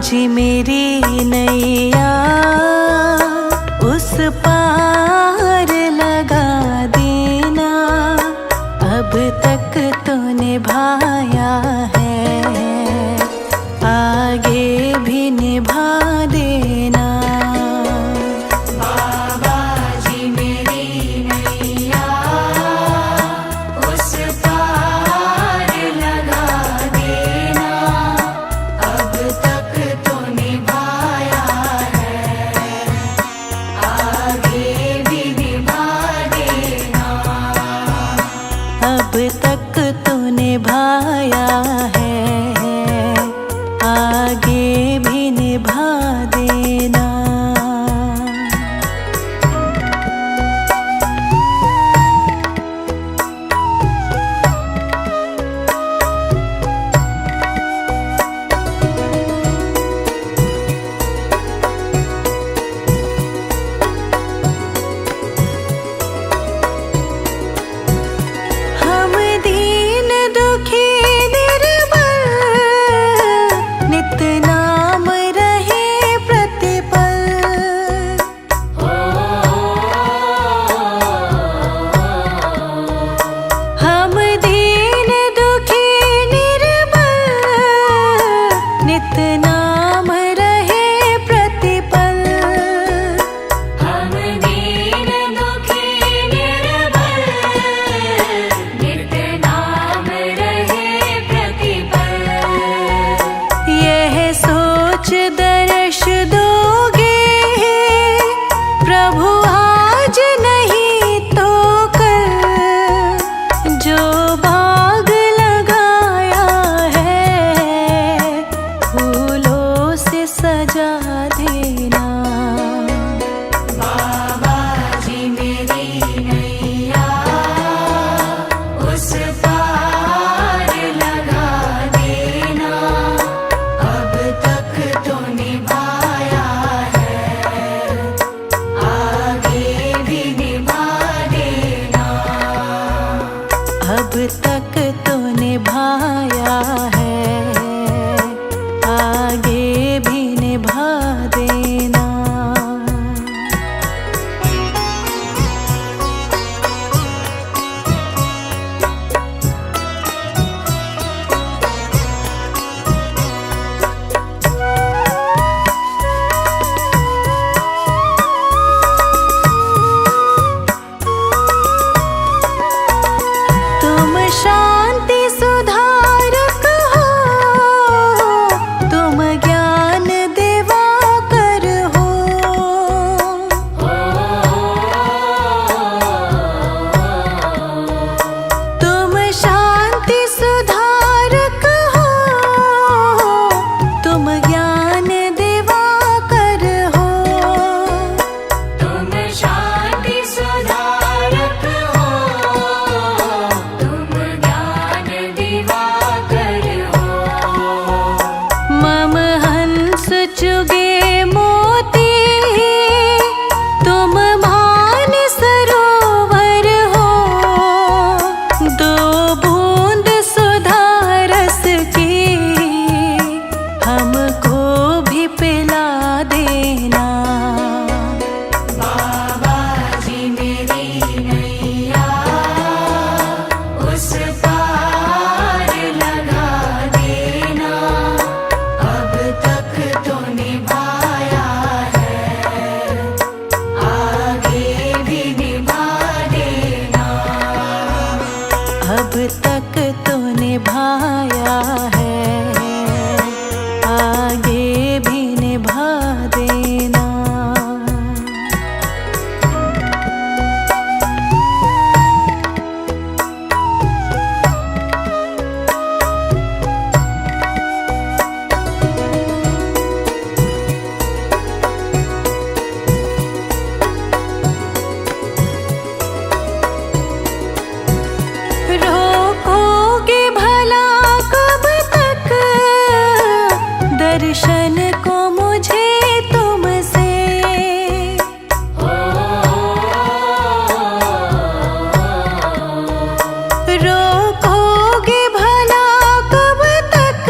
जी मेरी नैया उस पार लगा देना। अब तक तो निभाया है, आगे भी निभा देना। बाबा जी मेरी नैया उस पार लगा देना। अब तक तो निभाया है, आगे भी निभा देना। अब तक तो निभाया है, आगे भी निभा देना। हम दीन दुखी निर्बल, नित नाम रहे प्रतिपल। हम दीन दुखी निर्बल, नित नाम रहे प्रतिपल। हम दीन दुखी निर्बल, नित नाम रहे प्रतिपल। यह सोच दर्श दोगे प्रभु आज नहीं तो कल। जो बाग लगाया है फूलों से सजा देना। बाबा जी मेरी नैया उस पार लगा देना। अब तक तो निभाया है, आगे भी निभा देना। अब तक तो निभाया है, आगे भी निभा देना। तुम शांति सुधारक हो, तुम ज्ञान दिवाकर हो। तुम शांति सुधारक हो, तुम ज्ञान दिवाकर हो। तुम शांति सुधारक हो, तुम ज्ञान दिवाकर हो। मम हंस चुगे मोती, तुम मान सरोवर हो। दो बूंद सुधा रस की हमको भी पिला देना। बाबा जी मेरी नैया उस पार लगा देना। अब तक तो निभाया है, आगे भी निभा देना। अब तक तो निभाया है, आगे भी निभा देना। रोकोगे भला कब तक दर्शन को मुझे तुमसे। रोकोगे भला कब तक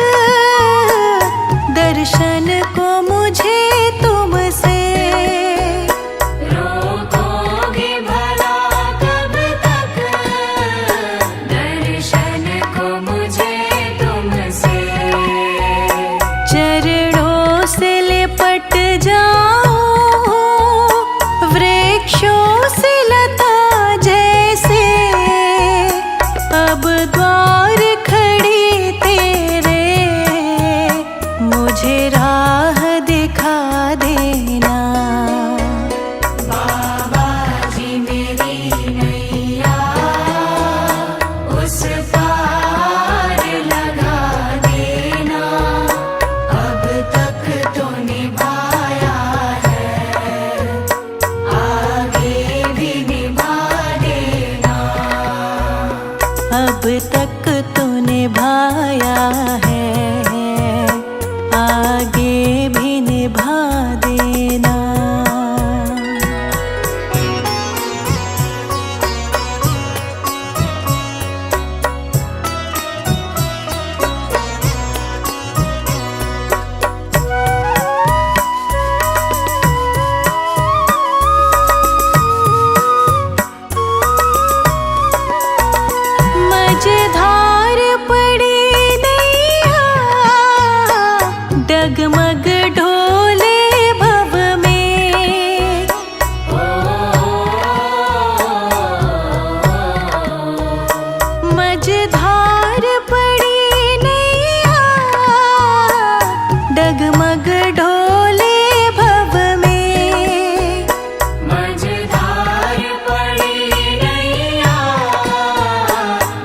अब तक तो निभाया है, आगे भी निभा देना। मझधार पड़ी नैया, डगमग ढोले भव में। मझधार पड़ी नैया, डगमग ढोले भव में। मझधार पड़ी नैया,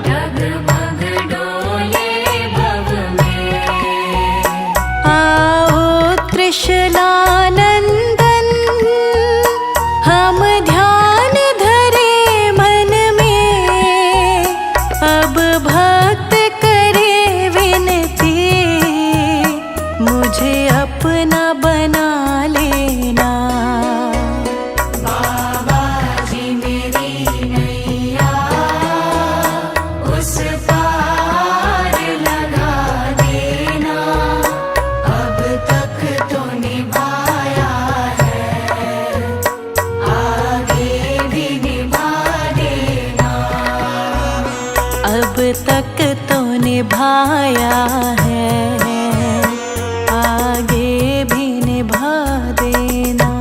डगमग डोले भव में। आओ त्रिशलानंदन, हम ध्यान धरे मन में। अब भक्त करे विनती, मुझे अपना बना लेना। बाबा जी मेरी नैया उस पार लगा देना। अब तक तो निभाया है, आगे भी निभा देना। अब तक तो निभाया है, आगे भी निभा देना।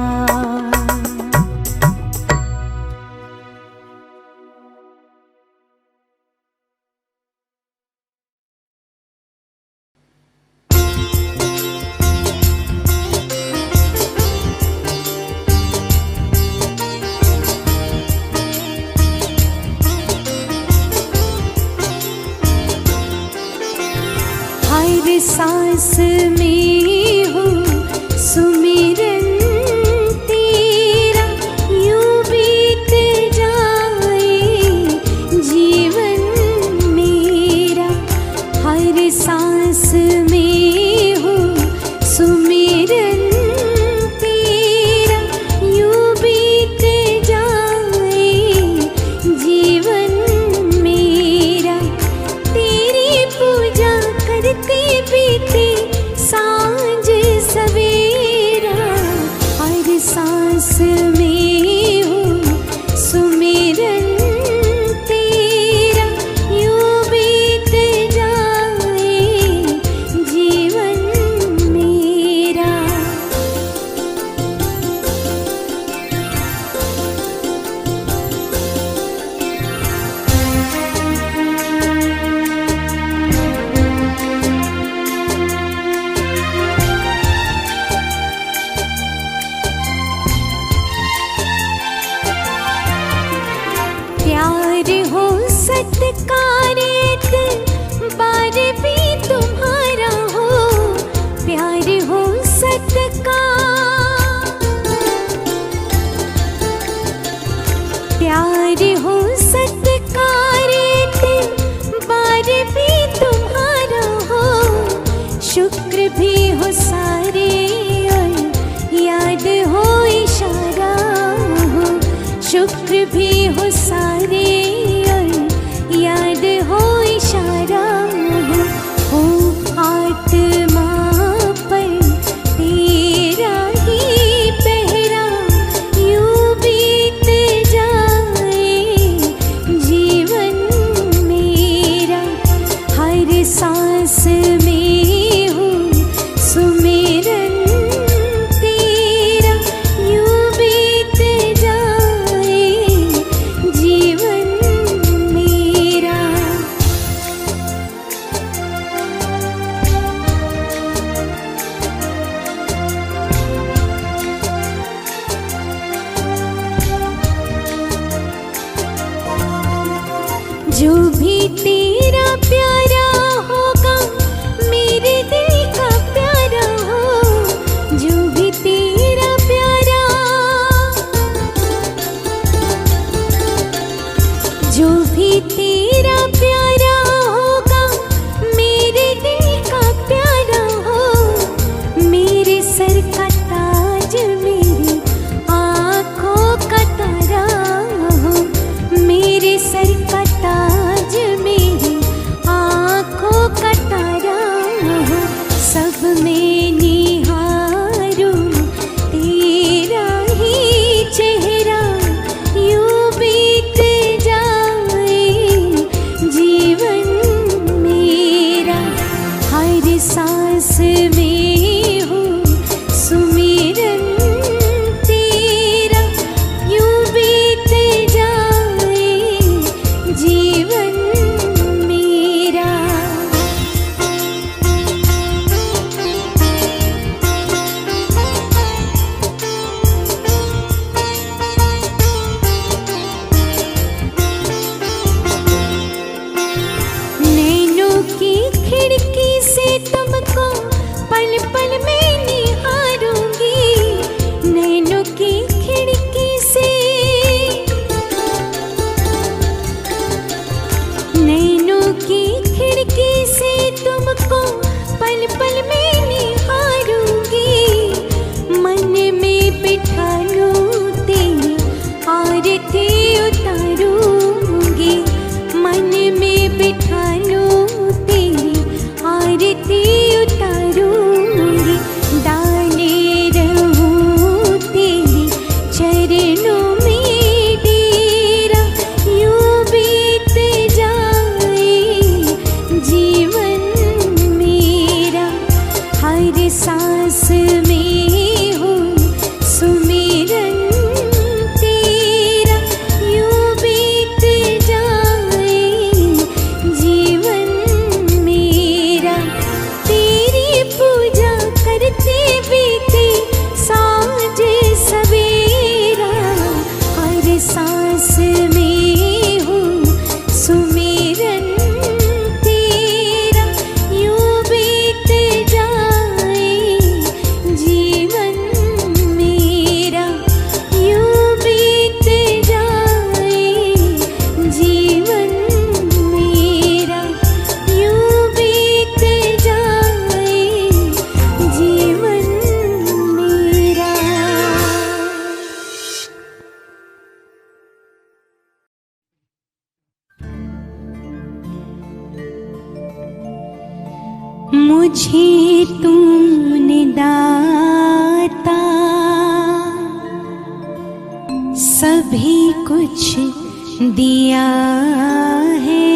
हर सांस में हो सुमिरन तेरा, यूं बीत जाए जीवन मेरा। हर सांस में हो सुमिरन तेरा, यूं बीत जाए जीवन मेरा। तेरी पूजा करते बीते सांझ सवेरा। हर सांस में हो सुमिरन तेरा, यूं बीत जाए जीवन मेरा। प्यार हो सत्कारित, बार भी तुम्हारा हो। प्यार हो सत्कार, प्यार हो सत्कारित, बार भी तुम्हारा हो। शुक्र भी हो सारे और याद हो इशारा हो। शुक्र भी हो सारे और याद हो इशारा हो। आत्मा पर तेरा ही पहरा, यूं बीत जाए जीवन मेरा। हर सांस में हो सुमिरन तेरा, यूं बीत जाए जीवन मेरा। जो भी तेरा प्यारा होगा, मेरे दिल का प्यारा हो। जो भी तेरा प्यारा, जो भी तेरा प्यारा जीवन मेरा। नैनों की खिड़की से तुमको पल पल में निहारूंगी। नैनों की खिड़की से, नैनों की खिड़की से तुमको पल पल में निहारूंगी। मन में बिठा लूं तेरी आरती उतारूंगी। मन में बिठा लूं तेरी आरती उतारूंगी। डाले रहूं तेरे चरणों में डेरा। यूं बीत जाए जीवन मेरा। हर सांस में हो सुमिरन तेरा। यूं बीत जाए जीवन मेरा। तेरी पूजा करते बीते सांझ सवेरा। हर सांस में हो सुमिरन तेरा। यूं बीत जाए जीवन मेरा। यूं बीत जाए जीवन मेरा। यूं बीत जाए जीवन मेरा। मुझे तूने दाता सभी कुछ दिया है।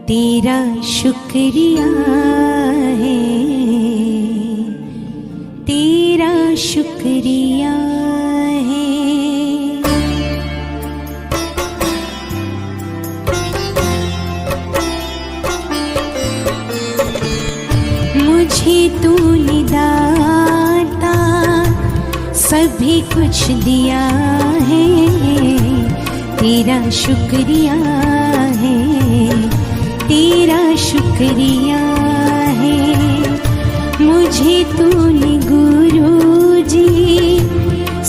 तेरा शुक्रिया है। तेरा शुक्रिया है। मुझे तूने दाता सभी कुछ दिया है। तेरा शुक्रिया है। तेरा शुक्रिया है। मुझे तूने गुरु जी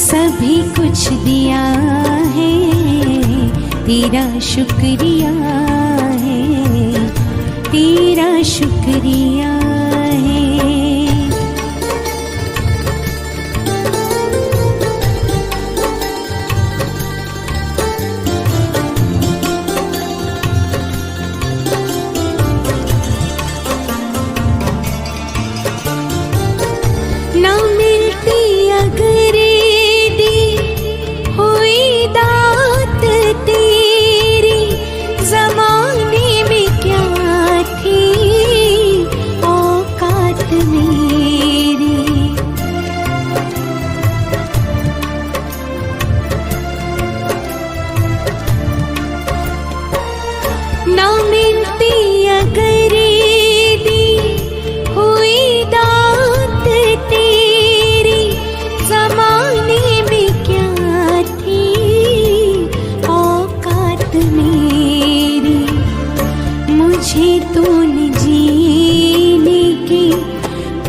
सभी कुछ दिया है। तेरा शुक्रिया है। तेरा शुक्रिया है। ना मिलती अगर दी हुई दात तेरी। ज़माने में क्या थी औकात मेरी। ना मिलती अगर दी हुई दात तेरी। ज़माने में क्या थी औकात मेरी। मुझे तूने जीने के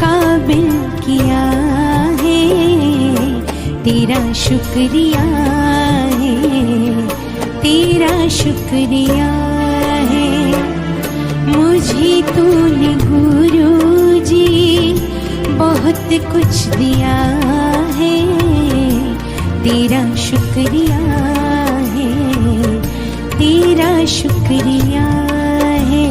काबिल किया है। तेरा शुक्रिया है। तेरा शुक्रिया है। मुझे तूने गुरु जी बहुत कुछ दिया है। तेरा शुक्रिया है। तेरा शुक्रिया है।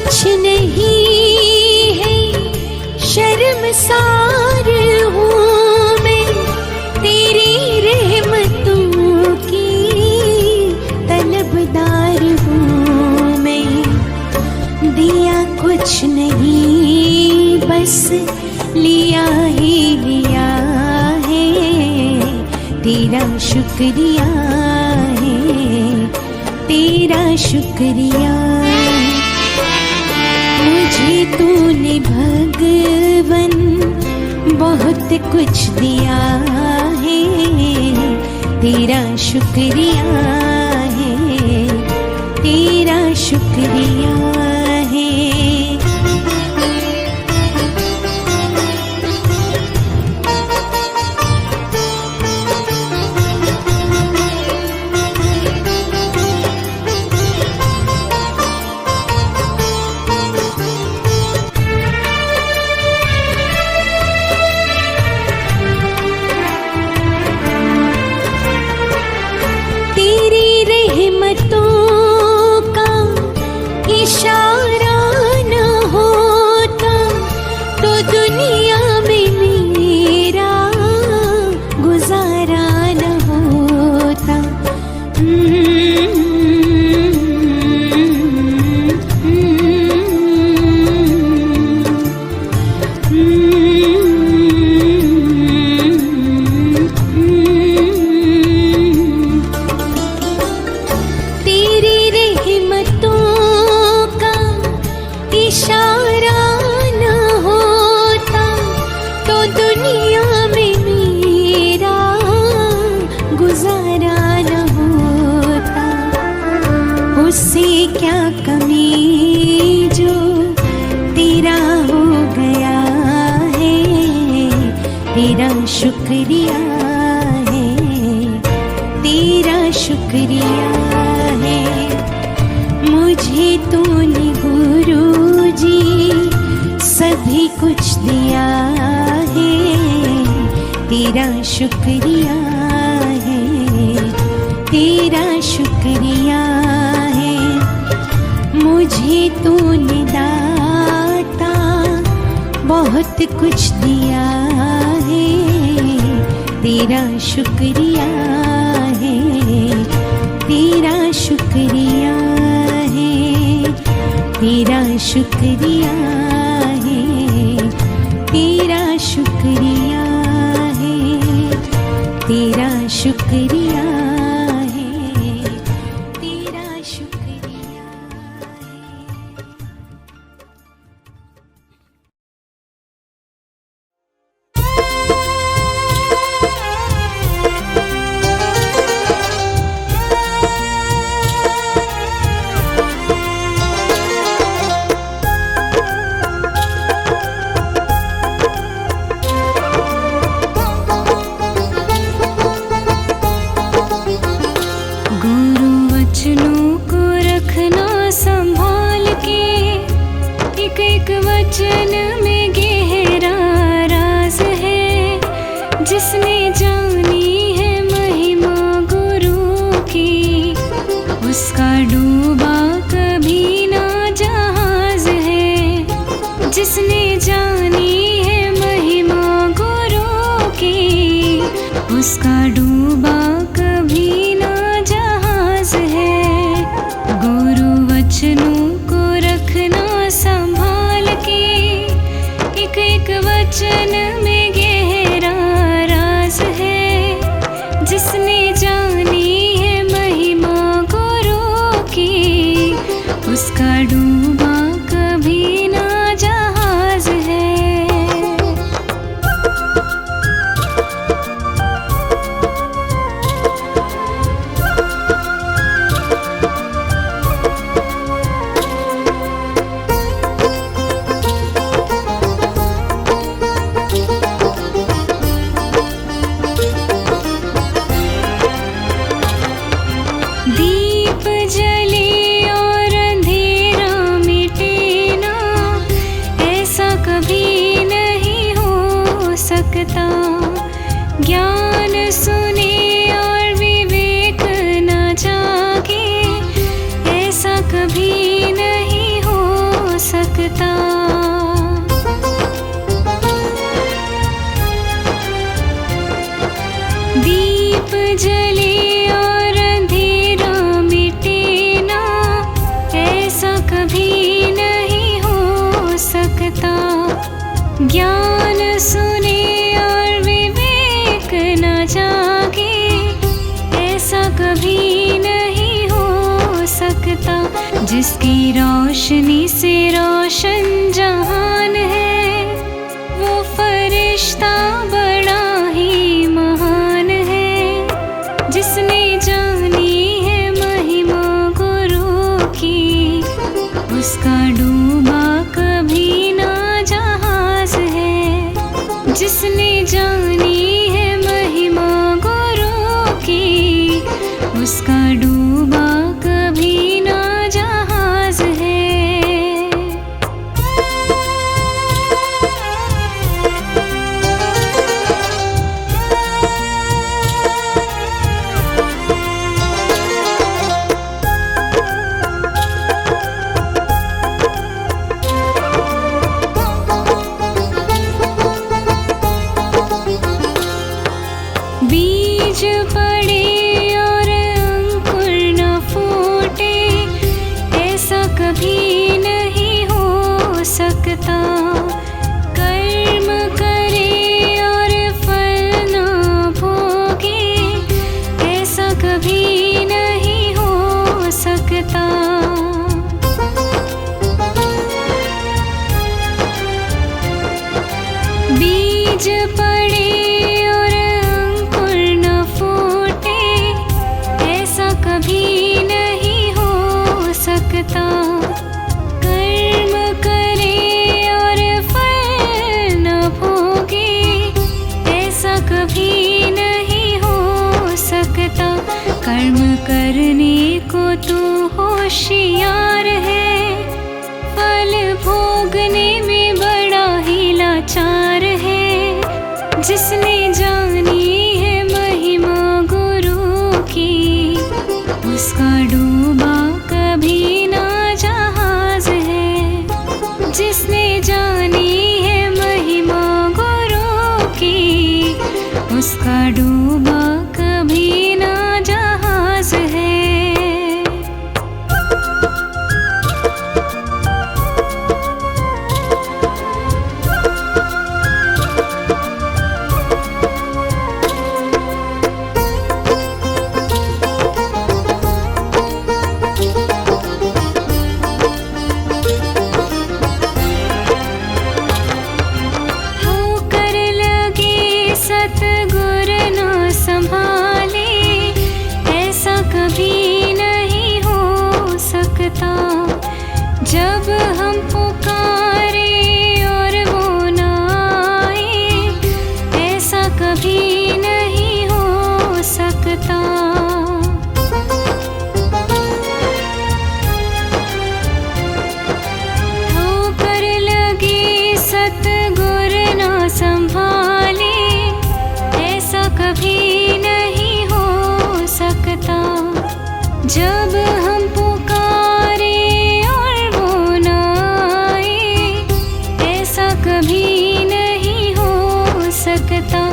कुछ नहीं है, शर्मसार हूँ मैं, तेरी रहमतों की तलबदार हूँ मैं। दिया कुछ नहीं, बस लिया ही लिया है, तेरा शुक्रिया है, तेरा शुक्रिया। मुझे तूने भगवन बहुत कुछ दिया है, तेरा शुक्रिया है, तेरा शुक्रिया है। इशारा न होता तो दुनिया में मेरा गुजारा न होता। इशारा न होता तो दुनिया में मेरा गुजारा न होता। उससे क्या कमी जो तेरा हो गया है, तेरा शुक्रिया है, तेरा शुक्रिया है। मुझे तूने गुरुजी सभी कुछ दिया है, तेरा शुक्रिया है, तेरा शुक्रिया है। मुझे तूने दाता बहुत कुछ दिया है, तेरा शुक्रिया है, तेरा शुक्रिया है, तेरा शुक्रिया है, तेरा शुक्रिया है, तेरा शुक्रिया है, तेरा शुक्रिया है। वचन में गहरा राज है, जिसने जानी है महिमा गुरु की, उसका डूबा कभी ना जहाज है। जिसने जानी है महिमा गुरु की, उसका डूबा कभी ना जहाज है। गुरु वचनों को रखना संभाल के, एक एक वचन में गहरा राज है। जिसने जानी है महिमा गुरु की, उसका डूबा कभी ना जहाज है। दीप जले और अंधेरा मिटे ना, ऐसा कभी नहीं हो सकता। ज्ञान सुने और विवेक न जागे, ऐसा कभी नहीं हो सकता। दीप जले और अंधेरा मिटे ना, ऐसा कभी नहीं हो सकता। ज्ञान सुने और विवेक न जागे, ऐसा कभी नहीं हो सकता। जिसकी रोशनी से रोशन जहान है, वो फरिश्ता बड़ा ही महान है। जिसने जानी है महिमा गुरु की, उसका डूबा कभी ना जहाज है। जिसने जानी है महिमा गुरु की, उसका डूबा कभी ना जहाज है। बीज पड़े और अंकुर न फूटे, ऐसा कभी नहीं हो सकता। कर्म करे और फल न भोगे, ऐसा कभी नहीं हो सकता। बीज पड़े कभी नहीं हो सकता। कर्म करे और फल न भोगे, ऐसा कभी नहीं हो सकता। कर्म करने को तू होशियार है, फल भोगने में बड़ा ही लाचार है। जिसने जानी है महिमा गुरु की, उसका डूबा कभी ना जहाज है। जिसने जानी है महिमा गुरु की, उसका डूबा कभी ना जहाज है। सतगुर न संभाले, ऐसा कभी नहीं हो सकता। जब हम पुकारे और वो न आए, ऐसा कभी नहीं हो सकता। ठोकर लगे सतगुर न संभाले, कभी नहीं हो सकता। जब हम पुकारे और वो न आए, ऐसा कभी नहीं हो सकता।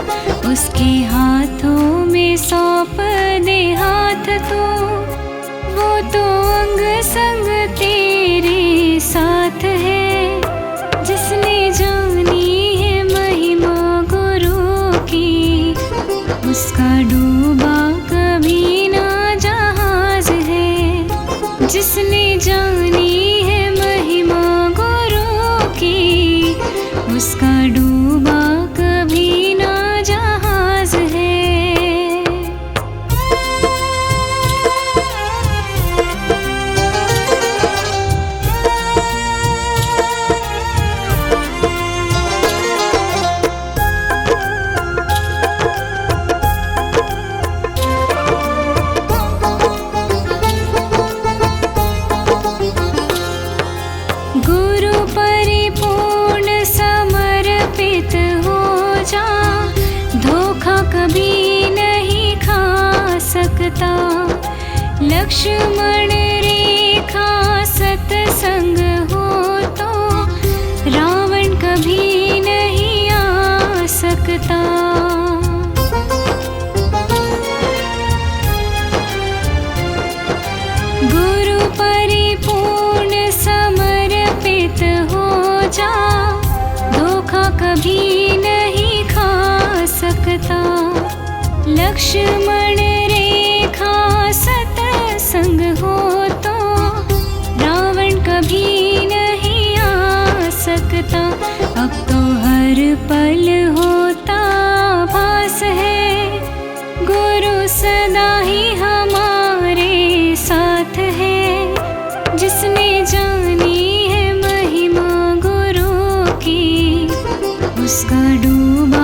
उसके हाथों में सौंप दे हाथ तो, वो तो अंग संग तेरे साथ है। जिसने जानी है महिमा गुरु की, उसका डूबा कभी ना जहाज है। जिसने जानी है महिमा गुरु की, उसका डूबा कभी ना जहाज है। सकता। लक्ष्मण रेखा सत्संग हो लक्ष्मण रेखा सतसंग हो तो रावण कभी नहीं आ सकता। अब तो हर पल होता भास है, गुरु सदा ही हमारे साथ है। जिसने जानी है महिमा गुरु की, उसका डूबा